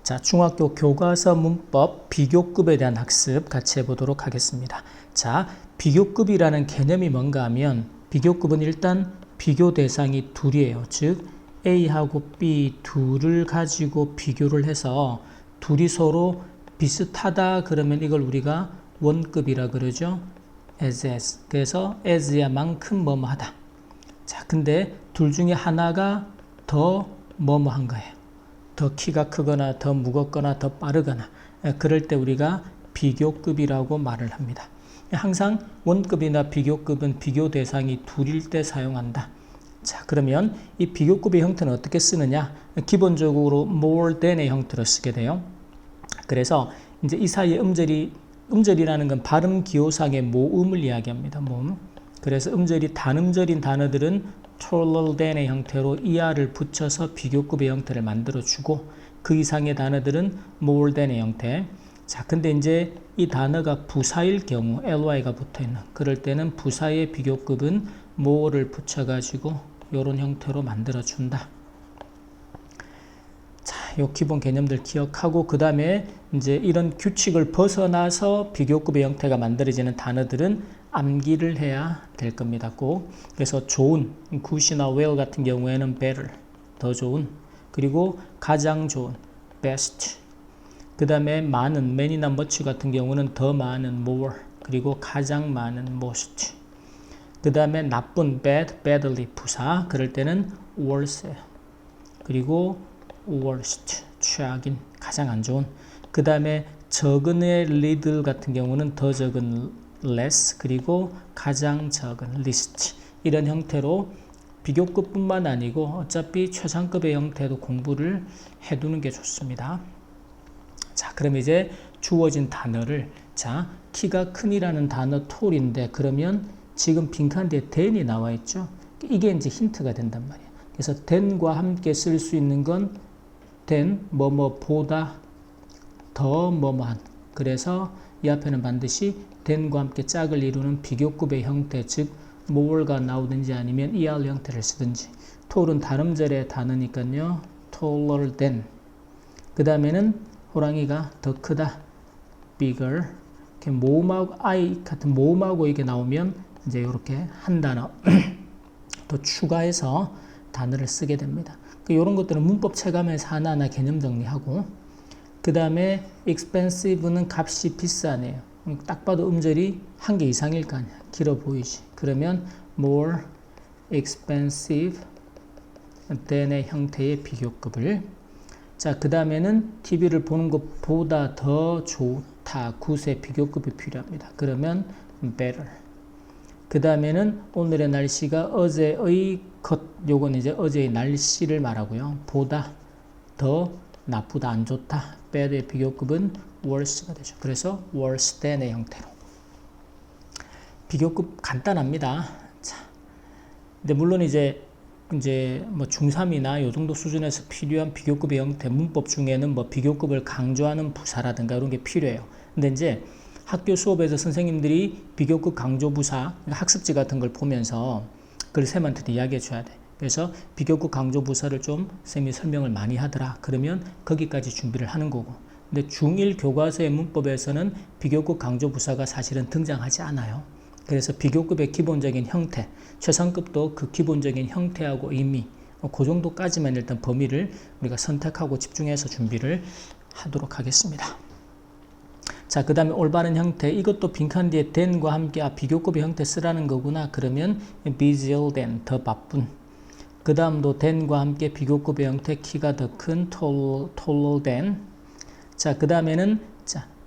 자, 중학교 교과서 문법 비교급에 대한 학습 같이 해보도록 하겠습니다. 자, 비교급이라는 개념이 뭔가 하면 비교급은 일단 비교 대상이 둘이에요. 즉 A하고 B 둘을 가지고 비교를 해서 둘이 서로 비슷하다 그러면 이걸 우리가 원급이라 그러죠. as. 그래서 as야만큼 뭐뭐하다. 자, 근데 둘 중에 하나가 더 뭐뭐한 거예요. 더 키가 크거나 더 무겁거나 더 빠르거나 그럴 때 우리가 비교급이라고 말을 합니다. 항상 원급이나 비교급은 비교 대상이 둘일 때 사용한다. 자, 그러면 이 비교급의 형태는 어떻게 쓰느냐? 기본적으로 more than의 형태로 쓰게 돼요. 그래서 이제 이 사이에 음절이라는 건 발음 기호상의 모음을 이야기합니다. 모음. 그래서 음절이 단음절인 단어들은 taller than의 형태로 er를 붙여서 비교급의 형태를 만들어주고 그 이상의 단어들은 more than의 형태. 자, 근데 이제 이 단어가 부사일 경우 ly가 붙어있는 그럴 때는 부사의 비교급은 more를 붙여가지고 이런 형태로 만들어준다. 자, 요 기본 개념들 기억하고 그 다음에 이제 이런 규칙을 벗어나서 비교급의 형태가 만들어지는 단어들은 암기를 해야 될 겁니다. 꼭. 그래서 좋은, good이나 well 같은 경우에는 better, 더 좋은, 그리고 가장 좋은, best. 그 다음에 많은, many나 much 같은 경우는 더 많은, more, 그리고 가장 많은, most. 그 다음에 나쁜, bad, badly, 부사, 그럴 때는 worse, 그리고 worst, 최악인, 가장 안 좋은. 그 다음에 적은의 little 같은 경우는 더 적은 less, 그리고 가장 적은 least. 이런 형태로 비교급뿐만 아니고 어차피 최상급의 형태도 공부를 해두는 게 좋습니다. 자, 그럼 이제 주어진 단어를, 자, 키가 큰이라는 단어 톨인데 그러면 지금 빈칸 뒤에 than이 나와 있죠. 이게 이제 힌트가 된단 말이에요. 그래서 than과 함께 쓸 수 있는 건 than, 뭐뭐보다 더 뭐뭐한. 그래서 이 앞에는 반드시 than과 함께 짝을 이루는 비교급의 형태, 즉 more가 나오든지 아니면 er 형태를 쓰든지. tall은 다름절의 단어니까요. taller than. 그 다음에는 호랑이가 더 크다, bigger. 이렇게 모음하고 I 같은 모음하고 이게 나오면 이제 이렇게 한 단어 더 추가해서 단어를 쓰게 됩니다. 이런 것들은 문법 체감에서 하나하나 개념 정리하고 그 다음에 expensive는 값이 비싸네요. 딱 봐도 음절이 한 개 이상일 거 아니야. 길어 보이지. 그러면 more expensive than의 형태의 비교급을. 자, 그 다음에는 TV를 보는 것보다 더 좋다. 굿의 비교급이 필요합니다. 그러면 better. 그 다음에는 오늘의 날씨가 어제의 것, 요건 이제 어제의 날씨를 말하고요. 보다 더 나쁘다, 안 좋다. bad의 비교급은 worse가 되죠. 그래서 worse than의 형태로. 비교급 간단합니다. 자, 근데 물론 이제 뭐 중3이나 요 정도 수준에서 필요한 비교급의 형태, 문법 중에는 뭐 비교급을 강조하는 부사라든가 이런 게 필요해요. 근데 이제 학교 수업에서 선생님들이 비교급 강조 부사, 학습지 같은 걸 보면서 그걸 쌤한테도 이야기해 줘야 돼. 그래서 비교급 강조 부사를 좀 쌤이 설명을 많이 하더라. 그러면 거기까지 준비를 하는 거고. 근데 중1 교과서의 문법에서는 비교급 강조 부사가 사실은 등장하지 않아요. 그래서 비교급의 기본적인 형태, 최상급도 그 기본적인 형태하고 의미, 그 정도까지만 일단 범위를 우리가 선택하고 집중해서 준비를 하도록 하겠습니다. 자, 그 다음에 올바른 형태, 이것도 빈칸 뒤에 than과 함께 비교급의 형태 쓰라는 거구나. 그러면 busier than, 더 바쁜. 그 다음도 than과 함께 비교급의 형태, 키가 더 큰 taller than. 자, 그 다음에는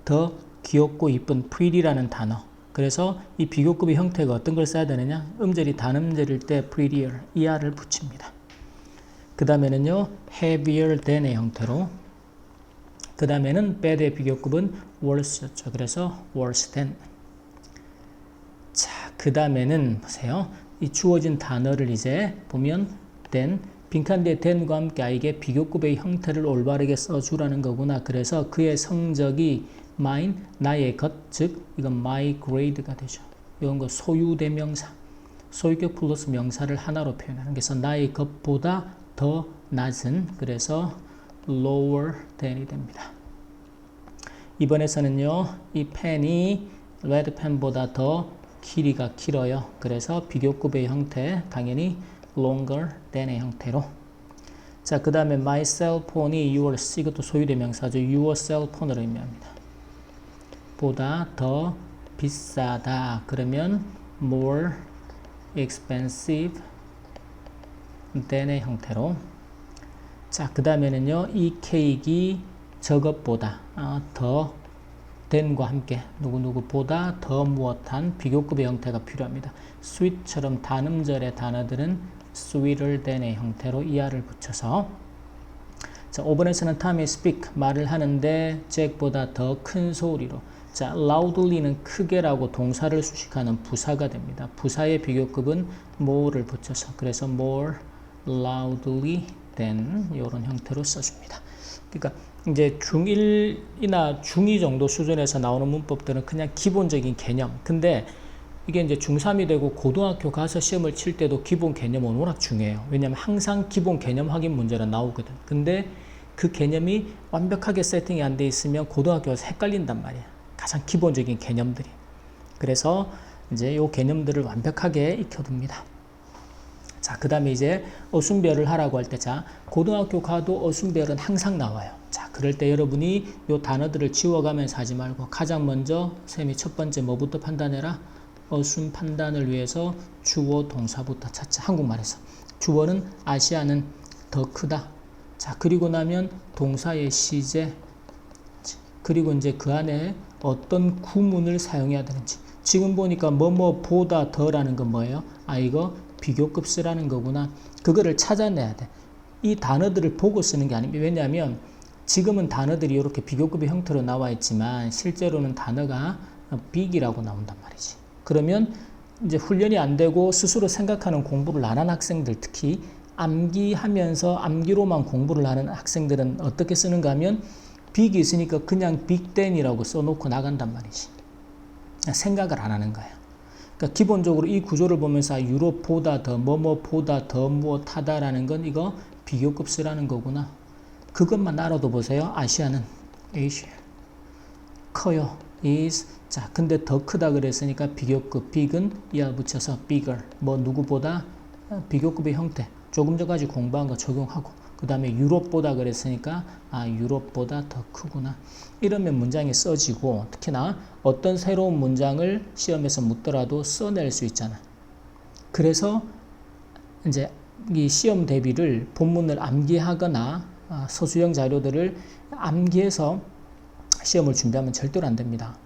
더 귀엽고 이쁜 pretty라는 단어. 그래서 이 비교급의 형태가 어떤 걸 써야 되느냐? 음절이 단음절일 때 prettier, er를 붙입니다. 그 다음에는요, heavier than의 형태로. 그 다음에는 bad의 비교급은 worse였죠. 그래서 worse than. 자, 그 다음에는 보세요. 이 주어진 단어를 이제 보면 than, 빈칸 뒤에 than과 함께 이게 비교급의 형태를 올바르게 써주라는 거구나. 그래서 그의 성적이 mine, 나의 것, 즉 이건 my grade가 되죠. 이런 거 소유대명사, 소유격 플러스 명사를 하나로 표현하는. 그래서 나의 것보다 더 낮은, 그래서 lower than이 됩니다. 이번에서는요, 이 펜이 레드 펜보다 더 길이가 길어요. 그래서 비교급의 형태, 당연히 longer than의 형태로. 자, 그 다음에 my cell phone이 your, 이것도 소유대명사죠. your cell phone을 의미합니다. 보다 더 비싸다. 그러면 more expensive than의 형태로. 자, 그 다음에는요, 이 케이크 저것보다 더 than과 함께 누구누구보다 더 무엇한 비교급의 형태가 필요합니다. sweet처럼 단음절의 단어들은 sweeter than의 형태로 er를 붙여서. 자, 5번에서는 탐이 speak 말을 하는데 잭보다 더 큰 소리로. 자, loudly는 크게라고 동사를 수식하는 부사가 됩니다. 부사의 비교급은 more를 붙여서, 그래서 more loudly than 이런 형태로 써줍니다. 그러니까 이제 중1이나 중2 정도 수준에서 나오는 문법들은 그냥 기본적인 개념. 근데 이게 이제 중3이 되고 고등학교 가서 시험을 칠 때도 기본 개념은 워낙 중요해요. 왜냐하면 항상 기본 개념 확인 문제는 나오거든. 근데 그 개념이 완벽하게 세팅이 안 돼 있으면 고등학교에서 헷갈린단 말이야. 가장 기본적인 개념들이. 그래서 이제 이 개념들을 완벽하게 익혀둡니다. 자, 그 다음에 이제 어순별을 하라고 할 때, 자, 고등학교 가도 어순별은 항상 나와요. 자, 그럴 때 여러분이 이 단어들을 지워가면서 하지 말고 가장 먼저 쌤이 첫 번째 뭐부터 판단해라? 어순 판단을 위해서 주어 동사부터 찾자. 한국말에서 주어는 아시아는 더 크다. 자, 그리고 나면 동사의 시제, 그리고 이제 그 안에 어떤 구문을 사용해야 되는지. 지금 보니까 뭐뭐보다 더라는 건 뭐예요? 아, 이거 비교급 쓰라는 거구나. 그거를 찾아내야 돼. 이 단어들을 보고 쓰는 게 아닙니다. 왜냐하면 지금은 단어들이 이렇게 비교급의 형태로 나와 있지만 실제로는 단어가 big이라고 나온단 말이지. 그러면 이제 훈련이 안 되고 스스로 생각하는 공부를 안 한 학생들, 특히 암기하면서 암기로만 공부를 하는 학생들은 어떻게 쓰는가 하면 big이 있으니까 그냥 big than이라고 써놓고 나간단 말이지. 생각을 안 하는 거야. 그러니까 기본적으로 이 구조를 보면서 유럽보다 더, 뭐뭐보다 더 무엇하다라는 건 이거 비교급 쓰라는 거구나. 그것만 알아도 보세요. 아시아는 Asia 커요. is. 자, 근데 더 크다 그랬으니까 비교급 big은 er 붙여서 bigger. 뭐 누구보다 비교급의 형태. 조금 전까지 공부한 거 적용하고. 그 다음에 유럽보다 그랬으니까 아, 유럽보다 더 크구나. 이러면 문장이 써지고, 특히나 어떤 새로운 문장을 시험에서 묻더라도 써낼 수 있잖아. 그래서 이제 이 시험 대비를 본문을 암기하거나 서술형 자료들을 암기해서 시험을 준비하면 절대로 안 됩니다.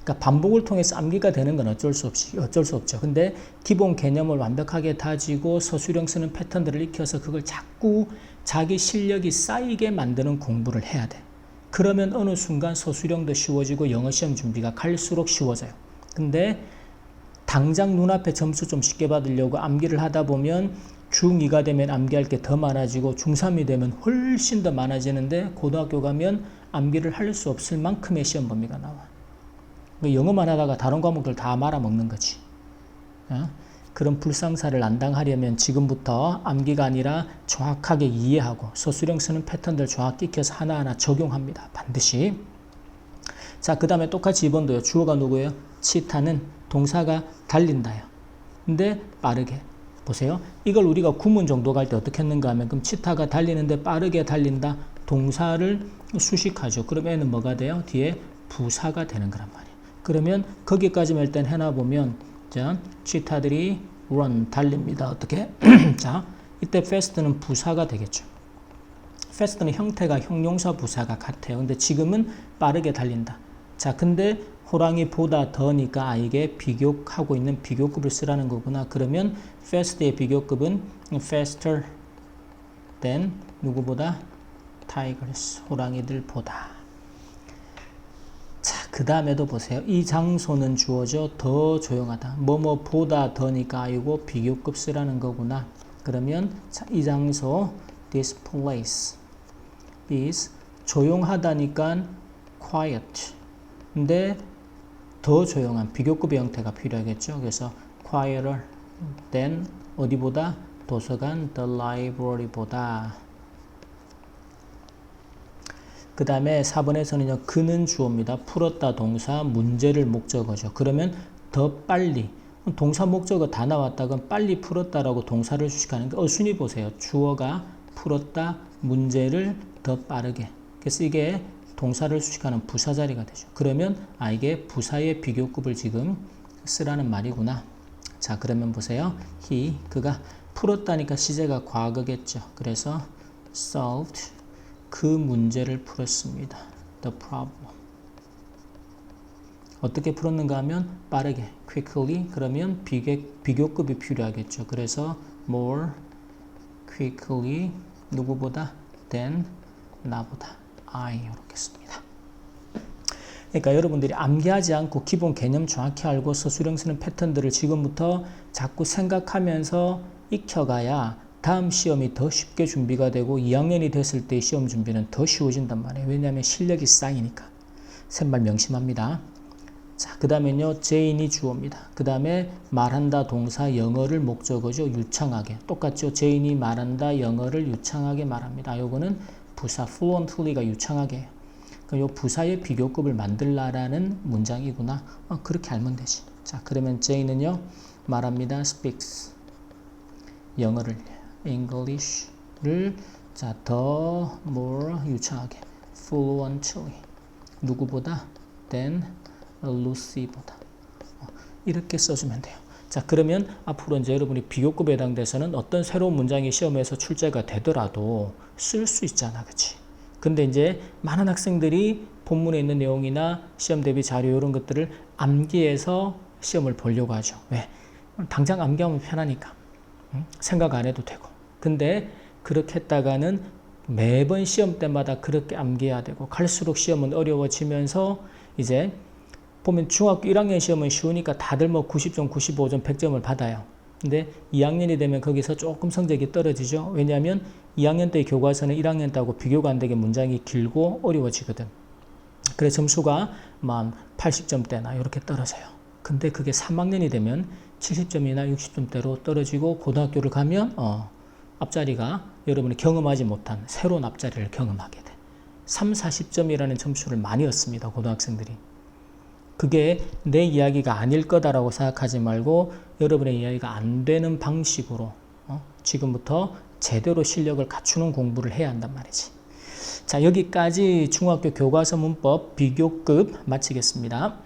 그러니까 반복을 통해서 암기가 되는 건 어쩔 수 없죠. 근데 기본 개념을 완벽하게 다지고 서술형 쓰는 패턴들을 익혀서 그걸 자꾸 자기 실력이 쌓이게 만드는 공부를 해야 돼. 그러면 어느 순간 서술형도 쉬워지고 영어 시험 준비가 갈수록 쉬워져요. 근데 당장 눈앞에 점수 좀 쉽게 받으려고 암기를 하다 보면 중2가 되면 암기할 게 더 많아지고 중3이 되면 훨씬 더 많아지는데 고등학교 가면 암기를 할 수 없을 만큼의 시험 범위가 나와. 영어만 하다가 다른 과목들 다 말아먹는 거지. 그런 불상사를 안 당하려면 지금부터 암기가 아니라 정확하게 이해하고 서술형 쓰는 패턴들 정확히 익혀서 하나하나 적용합니다. 반드시. 자, 그 다음에 똑같이 2번도요. 주어가 누구예요? 치타는 동사가 달린다요. 근데 빠르게. 보세요. 이걸 우리가 구문 정도 갈 때 어떻게 했는가 하면 그럼 치타가 달리는데 빠르게 달린다. 동사를 수식하죠. 그럼 얘는 뭐가 돼요? 뒤에 부사가 되는 거란 말이에요. 그러면 거기까지만 일단 해놔보면, 자, 치타들이 run, 달립니다. 어떻게? 자, 이때 fast는 부사가 되겠죠. fast는 형태가 형용사 부사가 같아요. 근데 지금은 빠르게 달린다. 자, 근데 호랑이보다 더니까 이게 비교하고 있는 비교급을 쓰라는 거구나. 그러면 fast의 비교급은 faster than 누구보다? tigers, 호랑이들보다. 자, 그 다음에도 보세요. 이 장소는 주어죠. 더 조용하다. 뭐뭐보다 더니까 이거 비교급 쓰라는 거구나. 그러면 자, 이 장소 this place is 조용하다니까 quiet. 근데 더 조용한 비교급의 형태가 필요하겠죠. 그래서 quieter than 어디보다? 도서관 the library보다. 그 다음에 4번에서는요, 그는 주어입니다. 풀었다 동사, 문제를 목적어죠. 그러면 더 빨리, 동사 목적어 다 나왔다. 그럼 빨리 풀었다라고 동사를 수식하는 게, 순위 보세요. 주어가 풀었다, 문제를 더 빠르게. 그래서 이게 동사를 수식하는 부사 자리가 되죠. 그러면 이게 부사의 비교급을 지금 쓰라는 말이구나. 자, 그러면 보세요. 그가 풀었다니까 시제가 과거겠죠. 그래서 solved, 그 문제를 풀었습니다. the problem. 어떻게 풀었는가 하면 빠르게, quickly. 그러면 비교급이 필요하겠죠. 그래서 more quickly, 누구보다? than, 나보다. 이렇게 씁니다. 그러니까 여러분들이 암기하지 않고 기본 개념 정확히 알고서 수령 쓰는 패턴들을 지금부터 자꾸 생각하면서 익혀가야 다음 시험이 더 쉽게 준비가 되고 2학년이 됐을 때 시험 준비는 더 쉬워진단 말이에요. 왜냐하면 실력이 쌓이니까. 샘말 명심합니다. 자, 그 다음에는요, 제인이 주어입니다. 그 다음에 말한다 동사, 영어를 목적어죠. 유창하게. 똑같죠. 제인이 말한다, 영어를 유창하게 말합니다. 요거는 부사 fluently가 유창하게 해요. 그럼 요 부사의 비교급을 만들라라는 문장이구나. 그렇게 알면 되지. 자, 그러면 제인은요, 말합니다. speaks. 영어를, English를, 자, 더 more 유창하게. fluently. 누구보다? than Lucy보다. 이렇게 써주면 돼요. 자, 그러면 앞으로 이제 여러분이 비교급에 해당돼서는 어떤 새로운 문장이 시험에서 출제가 되더라도 쓸 수 있잖아, 그치? 근데 이제 많은 학생들이 본문에 있는 내용이나 시험 대비 자료 이런 것들을 암기해서 시험을 보려고 하죠. 왜? 당장 암기하면 편하니까. 생각 안 해도 되고. 근데 그렇게 했다가는 매번 시험 때마다 그렇게 암기해야 되고, 갈수록 시험은 어려워지면서 이제 보면 중학교 1학년 시험은 쉬우니까 다들 뭐 90점, 95점, 100점을 받아요. 근데 2학년이 되면 거기서 조금 성적이 떨어지죠. 왜냐하면 2학년 때의 교과서는 1학년 때하고 비교가 안 되게 문장이 길고 어려워지거든. 그래서 점수가 80점대나 이렇게 떨어져요. 근데 그게 3학년이 되면 70점이나 60점대로 떨어지고 고등학교를 가면 앞자리가 여러분이 경험하지 못한 새로운 앞자리를 경험하게 돼. 3, 40점이라는 점수를 많이 얻습니다. 고등학생들이. 그게 내 이야기가 아닐 거다라고 생각하지 말고 여러분의 이야기가 안 되는 방식으로 지금부터 제대로 실력을 갖추는 공부를 해야 한단 말이지. 자, 여기까지 중학교 교과서 문법 비교급 마치겠습니다.